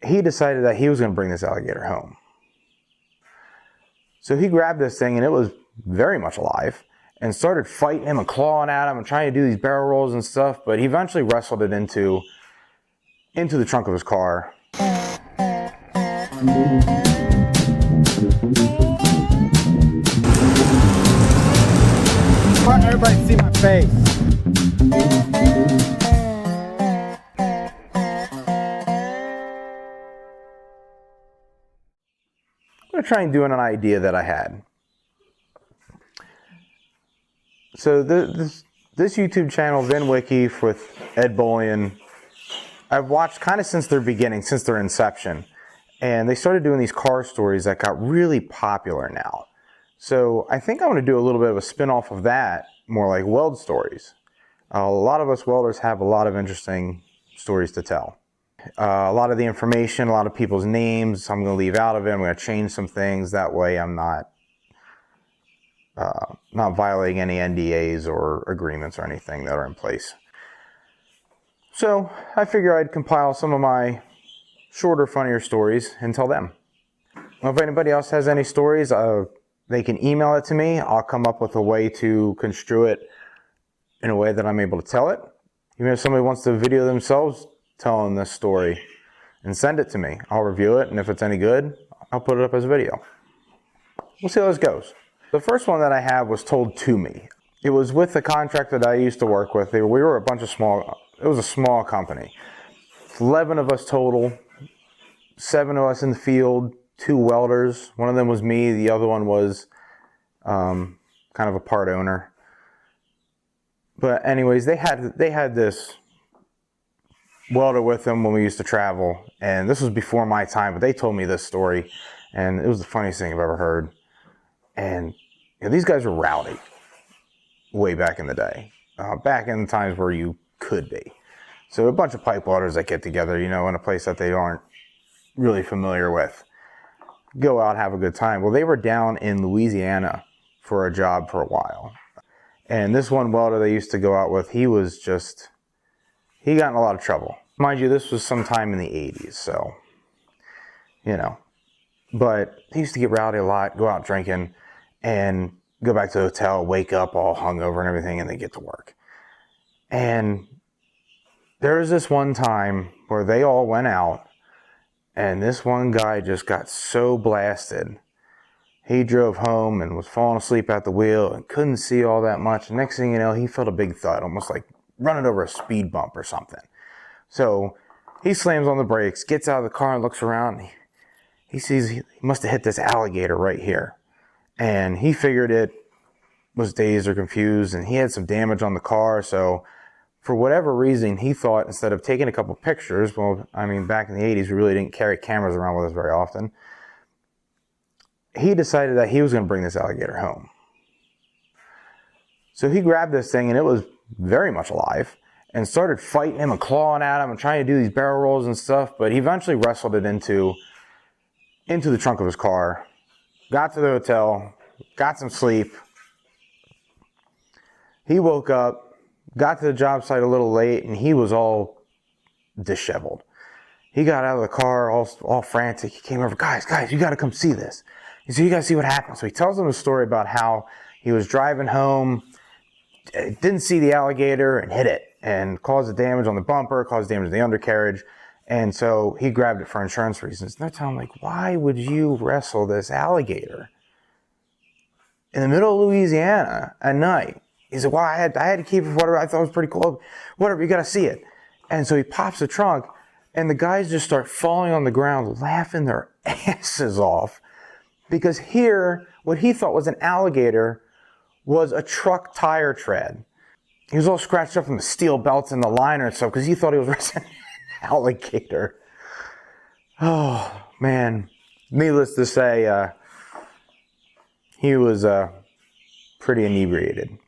he decided that he was going to bring this alligator home. So he grabbed this thing, and it was very much alive, and started fighting him and clawing at him and trying to do these barrel rolls and stuff, but he eventually wrestled it into the trunk of his car. I want everybody to see my face. I'm going to try and do an idea that I had. So this YouTube channel, VinWiki with Ed Bullion, I've watched kind of since their beginning, since their inception. And they started doing these car stories that got really popular now. So I think I want to do a little bit of a spin-off of that, more like weld stories. A lot of us welders have a lot of interesting stories to tell. A lot of the information, a lot of people's names, I'm going to leave out of it. I'm going to change some things. That way I'm not violating any NDAs or agreements or anything that are in place. So I figure I'd compile some of my shorter, funnier stories and tell them. Well, if anybody else has any stories, they can email it to me. I'll come up with a way to construe it in a way that I'm able to tell it. Even if somebody wants to video themselves telling this story and send it to me, I'll review it, and if it's any good, I'll put it up as a video. We'll see how this goes. The first one that I have was told to me. It was with the contractor that I used to work with. We were a bunch of it was a small company. 11 of us total, 7 of us in the field, 2 welders. One of them was me, the other one was kind of a part owner. But anyways, they had this welder with them when we used to travel, and this was before my time, but they told me this story, and it was the funniest thing I've ever heard. And these guys were rowdy way back in the day, back in the times where you could be. So a bunch of pipe welders that get together, in a place that they aren't really familiar with, go out, have a good time. Well, they were down in Louisiana for a job for a while. And this one welder they used to go out with, he got in a lot of trouble. Mind you, this was sometime in the 80s, so, But he used to get rowdy a lot, go out drinking, and go back to the hotel, wake up all hungover and everything, and then get to work. And there was this one time where they all went out, and this one guy just got so blasted. He drove home and was falling asleep at the wheel and couldn't see all that much. Next thing you know, he felt a big thud, almost like running over a speed bump or something. So he slams on the brakes, gets out of the car and looks around. And he sees he must have hit this alligator right here. And he figured it was dazed or confused, and he had some damage on the car. So for whatever reason, he thought instead of taking a couple pictures, well, I mean, back in the 80s, we really didn't carry cameras around with us very often. He decided that he was going to bring this alligator home. So he grabbed this thing, and it was very much alive, and started fighting him and clawing at him and trying to do these barrel rolls and stuff, but he eventually wrestled it into the trunk of his car, got to the hotel, got some sleep. He woke up, got to the job site a little late, and he was all disheveled. He got out of the car all frantic. He came over, guys, you got to come see this. He said, you got to see what happened. So he tells them a story about how he was driving home, didn't see the alligator, and hit it, and caused the damage on the bumper, caused damage to the undercarriage. And so he grabbed it for insurance reasons. And they're telling him, like, why would you wrestle this alligator in the middle of Louisiana at night? He said, well, I had to keep it for whatever. I thought it was pretty cool. Whatever, you got to see it. And so he pops the trunk, and the guys just start falling on the ground, laughing their asses off. Because here, what he thought was an alligator was a truck tire tread. He was all scratched up from the steel belts and the liner and stuff because he thought he was wrestling an alligator. Oh, man. Needless to say, he was pretty inebriated.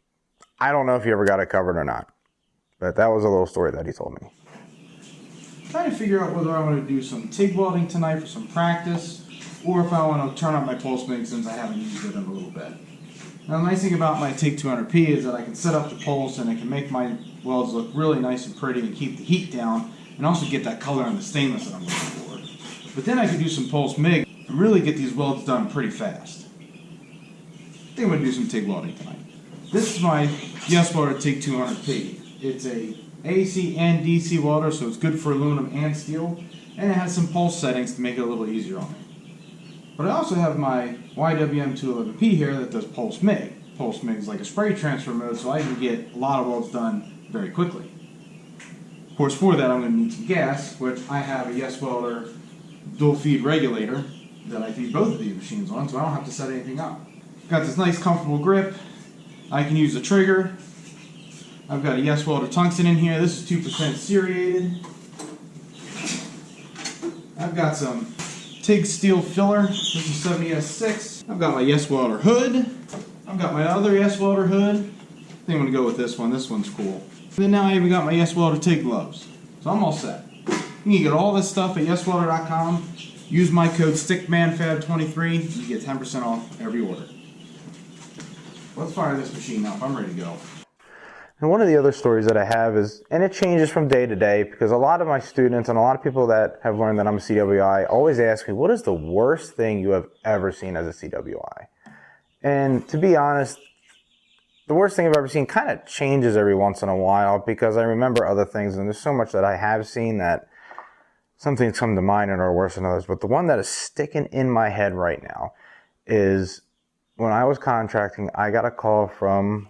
I don't know if he ever got it covered or not, but that was a little story that he told me. Trying to figure out whether I want to do some TIG welding tonight for some practice, or if I want to turn up my pulse MIG since I haven't used it in a little bit. Now the nice thing about my TIG 200P is that I can set up the pulse and it can make my welds look really nice and pretty and keep the heat down, and also get that color on the stainless that I'm looking for. But then I could do some pulse MIG and really get these welds done pretty fast. I think I'm going to do some TIG welding tonight. This is my Yes Welder TIG 200P. It's a AC and DC welder, so it's good for aluminum and steel, and it has some pulse settings to make it a little easier on me. But I also have my YWM 211P here that does pulse MIG. Pulse MIG is like a spray transfer mode, so I can get a lot of welds done very quickly. Of course, for that I'm going to need some gas, which I have a Yes Welder dual feed regulator that I feed both of these machines on, so I don't have to set anything up. Got this nice comfortable grip. I can use the trigger. I've got a Yes Welder tungsten in here. This is 2% seriated. I've got some TIG steel filler. This is 70S6. I've got my Yes Welder hood. I've got my other Yes Welder hood. I think I'm going to go with this one. This one's cool. And then now I even got my Yes Welder TIG gloves. So I'm all set. You can get all this stuff at yeswelder.com. Use my code STICKMANFAB23. You get 10% off every order. Let's fire this machine up. I'm ready to go. And one of the other stories that I have is, and it changes from day to day, because a lot of my students and a lot of people that have learned that I'm a CWI always ask me, what is the worst thing you have ever seen as a CWI? And to be honest, the worst thing I've ever seen kind of changes every once in a while, because I remember other things, and there's so much that I have seen that some things come to mind and are worse than others. But the one that is sticking in my head right now is when I was contracting, I got a call from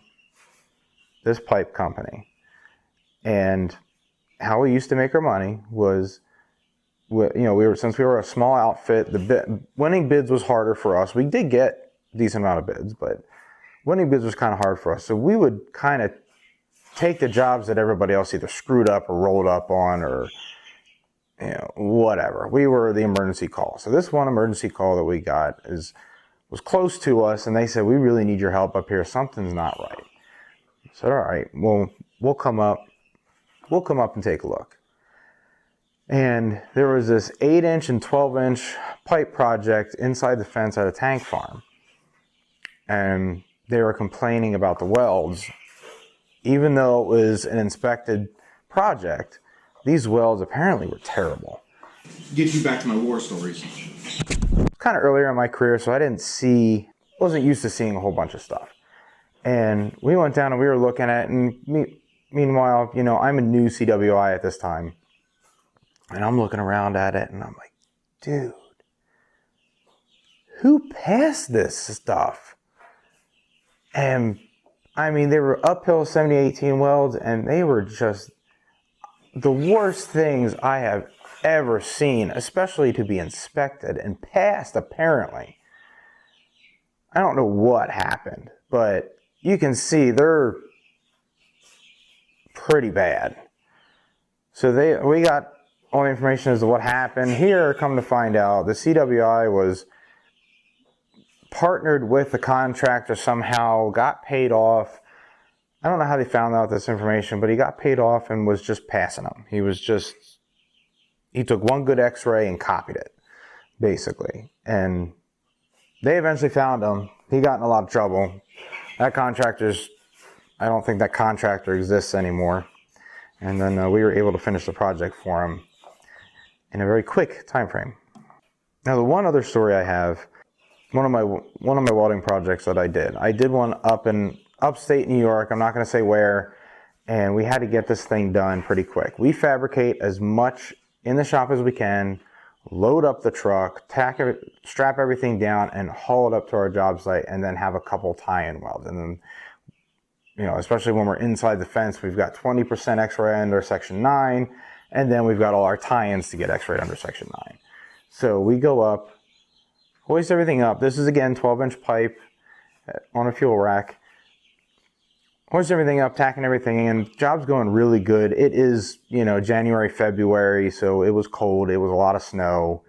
this pipe company, and how we used to make our money was, since we were a small outfit, winning bids was harder for us. We did get a decent amount of bids, but winning bids was kind of hard for us. So we would kind of take the jobs that everybody else either screwed up or rolled up on, or whatever. We were the emergency call. So this one emergency call that we got was close to us, and they said, we really need your help up here. Something's not right. I said, all right, well, we'll come up and take a look. And there was this 8-inch and 12-inch pipe project inside the fence at a tank farm. And they were complaining about the welds. Even though it was an inspected project, these welds apparently were terrible. Get you back to my war stories. Kind of earlier in my career, so wasn't used to seeing a whole bunch of stuff. And we went down and we were looking at it, and meanwhile, I'm a new CWI at this time. And I'm looking around at it, and I'm like, dude, who passed this stuff? And, they were uphill 7018 welds, and they were just the worst things I have ever seen, especially to be inspected and passed, apparently. I don't know what happened, but you can see they're pretty bad. So we got all the information as to what happened. Here, come to find out, the CWI was partnered with the contractor somehow, got paid off. I don't know how they found out this information, but he got paid off and was just passing them. He took one good x-ray and copied it, basically. And they eventually found him. He got in a lot of trouble. I don't think that contractor exists anymore. And then we were able to finish the project for him in a very quick time frame. Now, the one other story I have, one of my welding projects that I did one up in upstate New York. I'm not going to say where, and we had to get this thing done pretty quick. We fabricate as much in the shop as we can, load up the truck, strap everything down, and haul it up to our job site, and then have a couple tie-in welds. And then, especially when we're inside the fence, we've got 20% X-ray under Section 9, and then we've got all our tie-ins to get X-ray under Section 9. So we go up, hoist everything up. This is, again, 12-inch pipe on a fuel rack. Hoist everything up, tacking everything in. Job's going really good. It is, January, February, so it was cold. It was a lot of snow.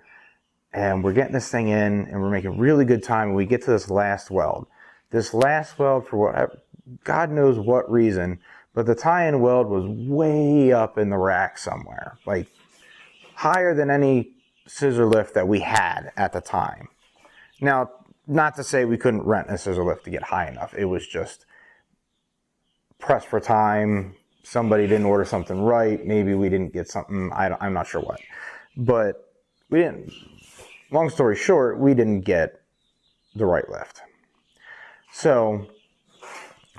And we're getting this thing in, and we're making really good time. And we get to this last weld. This last weld, for God knows what reason, but the tie-in weld was way up in the rack somewhere. Like, higher than any scissor lift that we had at the time. Now, not to say we couldn't rent a scissor lift to get high enough. It was just pressed for time. Somebody didn't order something right. Maybe we didn't get something. I'm not sure what. But we didn't, long story short, we didn't get the right lift. So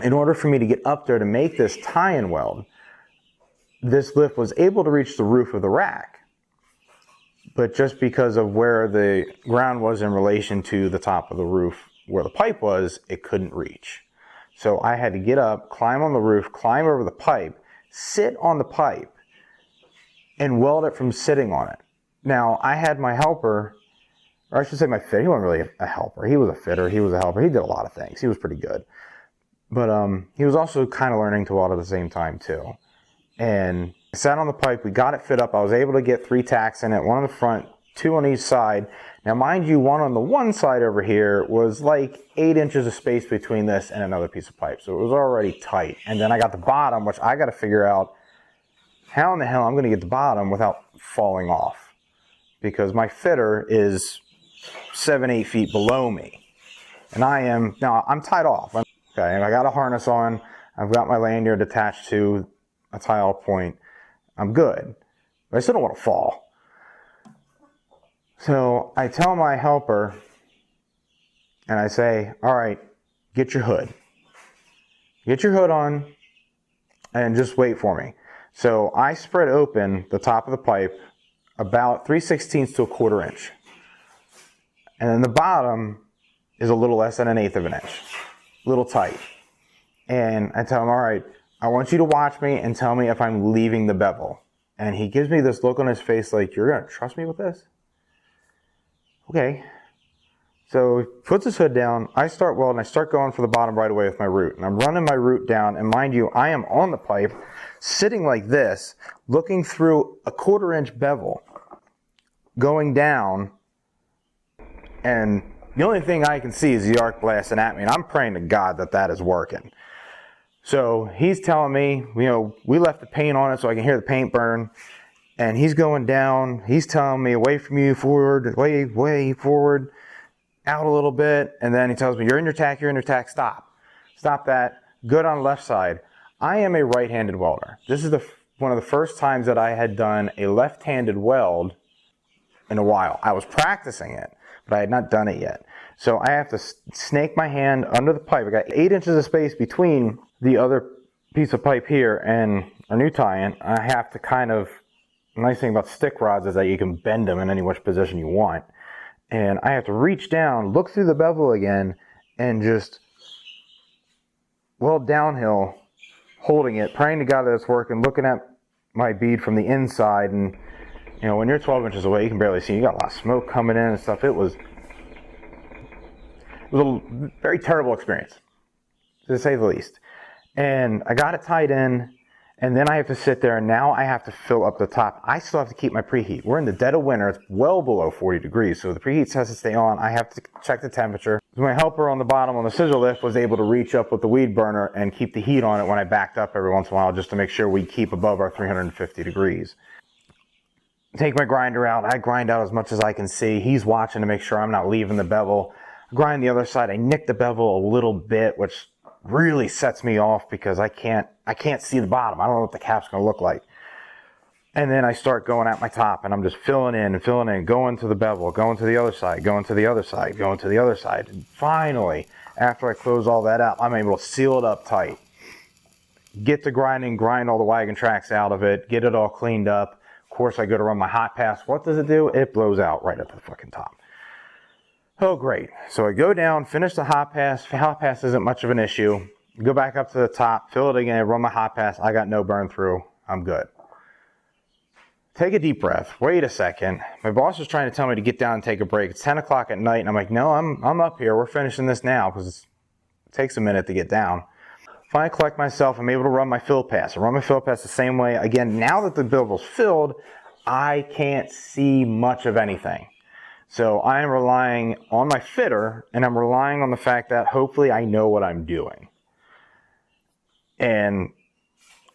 in order for me to get up there to make this tie-in weld, this lift was able to reach the roof of the rack. But just because of where the ground was in relation to the top of the roof, where the pipe was, it couldn't reach. So I had to get up, climb on the roof, climb over the pipe, sit on the pipe, and weld it from sitting on it. Now, I had my helper, or I should say my fitter. He wasn't really a helper. He was a fitter. He was a helper. He did a lot of things. He was pretty good. But he was also kind of learning to weld at the same time, too. And I sat on the pipe, we got it fit up. I was able to get 3 tacks in it, 1 on the front, 2 on each side. Now mind you, 1 on the one side over here was like 8 inches of space between this and another piece of pipe. So it was already tight. And then I got the bottom, which I got to figure out how in the hell I'm going to get the bottom without falling off. Because my fitter is 7-8 feet below me. And I'm tied off. Okay, and I got a harness on. I've got my lanyard attached to a tie-all point. I'm good, but I still don't want to fall. So I tell my helper, and I say, all right, get your hood. Get your hood on, and just wait for me. So I spread open the top of the pipe about 3/16 to 1/4 inch. And then the bottom is a little less than 1/8 of an inch. A little tight. And I tell him, all right, I want you to watch me and tell me if I'm leaving the bevel. And he gives me this look on his face like, you're going to trust me with this? Okay. So he puts his hood down. I start welding. I start going for the bottom right away with my root. And I'm running my root down. And mind you, I am on the pipe, sitting like this, looking through a 1/4 inch bevel, going down. And the only thing I can see is the arc blasting at me. And I'm praying to God that that is working. So he's telling me, we left the paint on it so I can hear the paint burn. And he's going down. He's telling me, away from you, forward, way forward, out a little bit. And then he tells me, you're in your tack, stop. Stop that. Good on the left side. I am a right-handed welder. This is one of the first times that I had done a left-handed weld in a while. I was practicing it, but I had not done it yet. So I have to snake my hand under the pipe. I got 8 inches of space between the other piece of pipe here and a new tie-in. I have to the nice thing about stick rods is that you can bend them in any which position you want. And I have to reach down, look through the bevel again, and just weld downhill, holding it, praying to God that it's working, looking at my bead from the inside. And, when you're 12 inches away, you can barely see. You got a lot of smoke coming in and stuff. It was a very terrible experience, to say the least. And I got it tied in, and then I have to sit there, and now I have to fill up the top. I still have to keep my preheat. We're in the dead of winter. It's well below 40 degrees, so the preheat has to stay on. I have to check the temperature. My helper on the bottom on the scissor lift was able to reach up with the weed burner and keep the heat on it when I backed up every once in a while, just to make sure we keep above our 350 degrees. Take my grinder out. I grind out as much as I can see. He's watching to make sure I'm not leaving the bevel. Grind the other side. I nick the bevel a little bit, which really sets me off because I can't see the bottom. I don't know what the cap's going to look like. And then I start going at my top, and I'm just filling in, going to the bevel, going to the other side, going to the other side, going to the other side. And finally, after I close all that out, I'm able to seal it up tight. Get to grinding, grind all the wagon tracks out of it, get it all cleaned up. Of course, I go to run my hot pass. What does it do? It blows out right at the fucking top. Oh, great. So I go down, finish the hot pass. Hot pass isn't much of an issue. Go back up to the top, fill it again, run my hot pass. I got no burn through. I'm good. Take a deep breath. Wait a second. My boss is trying to tell me to get down and take a break. It's 10 o'clock at night, and I'm like, no, I'm up here. We're finishing this now because it takes a minute to get down. Finally collect myself. I'm able to run my fill pass. I run my fill pass the same way. Again, now that the bevel's filled, I can't see much of anything. So I am relying on my fitter, and I'm relying on the fact that hopefully I know what I'm doing. And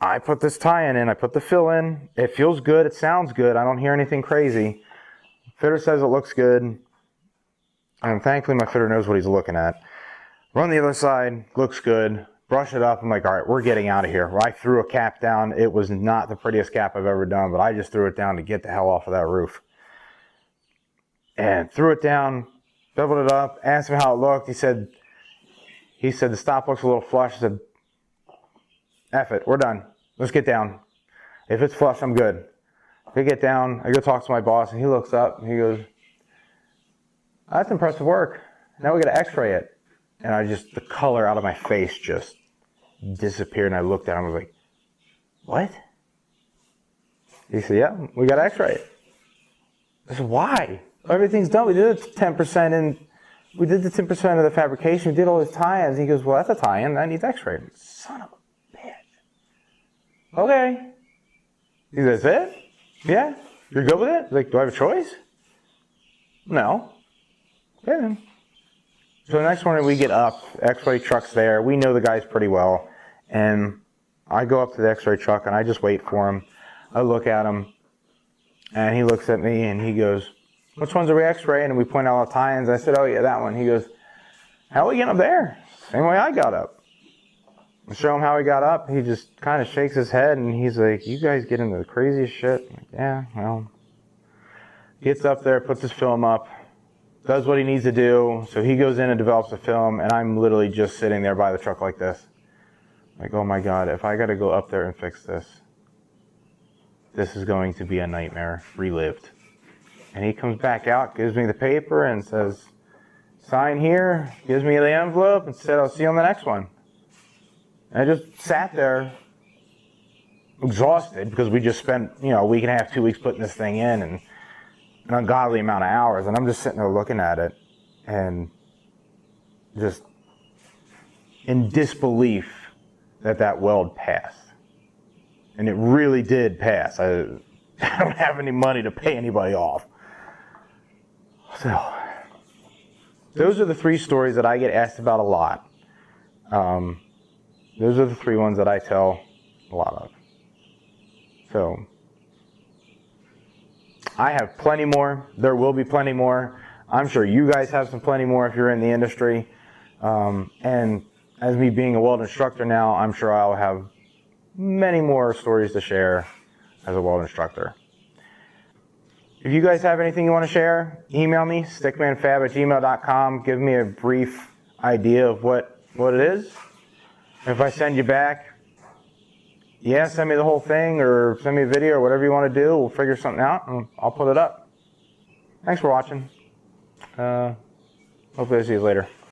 I put this tie-in in, I put the fill in. It feels good, it sounds good, I don't hear anything crazy. Fitter says it looks good. And thankfully my fitter knows what he's looking at. Run the other side, looks good. Brush it up, I'm like, all right, we're getting out of here. I threw a cap down. It was not the prettiest cap I've ever done, but I just threw it down to get the hell off of that roof. and threw it down, doubled it up, asked him how it looked. He said the stop looks a little flush. I said, F it, we're done. Let's get down. If it's flush, I'm good. I get down, I go talk to my boss, and he looks up and he goes, that's impressive work. Now we got to x-ray it. And the color out of my face just disappeared, and I looked at him and was like, what? He said, yeah, we got to x-ray it. I said, why? Everything's done. We did the 10% and we did the 10% of the fabrication. We did all those tie-ins. He goes, well, that's a tie-in. That needs x-ray. Son of a bitch. Okay. He says, that's it? Yeah? You're good with it? Like, do I have a choice? No. Okay then. So the next morning we get up, x-ray truck's there. We know the guys pretty well. And I go up to the x-ray truck and I just wait for him. I look at him and he looks at me and he goes, which ones are we x-raying? And we point out all the tie-ins. I said, oh yeah, that one. He goes, how are we getting up there? Same way I got up. I show him how he got up. He just kind of shakes his head and he's like, you guys get into the craziest shit. I'm like, yeah, well. Gets up there, puts his film up, does what he needs to do. So he goes in and develops a film, and I'm literally just sitting there by the truck like this. Like, oh my God, if I got to go up there and fix this, this is going to be a nightmare, relived. And he comes back out, gives me the paper, and says, sign here, gives me the envelope, and said, I'll see you on the next one. And I just sat there, exhausted, because we just spent, a week and a half, 2 weeks putting this thing in, and an ungodly amount of hours. And I'm just sitting there looking at it, and just in disbelief that weld passed. And it really did pass. I don't have any money to pay anybody off. So, those are the 3 stories that I get asked about a lot. Those are the 3 ones that I tell a lot of. So, I have plenty more. There will be plenty more. I'm sure you guys have plenty more if you're in the industry. And as me being a weld instructor now, I'm sure I'll have many more stories to share as a weld instructor. If you guys have anything you want to share, email me, stickmanfab@gmail.com. Give me a brief idea of what it is. If I send you back, send me the whole thing or send me a video or whatever you want to do. We'll figure something out and I'll put it up. Thanks for watching. Hopefully I see you later.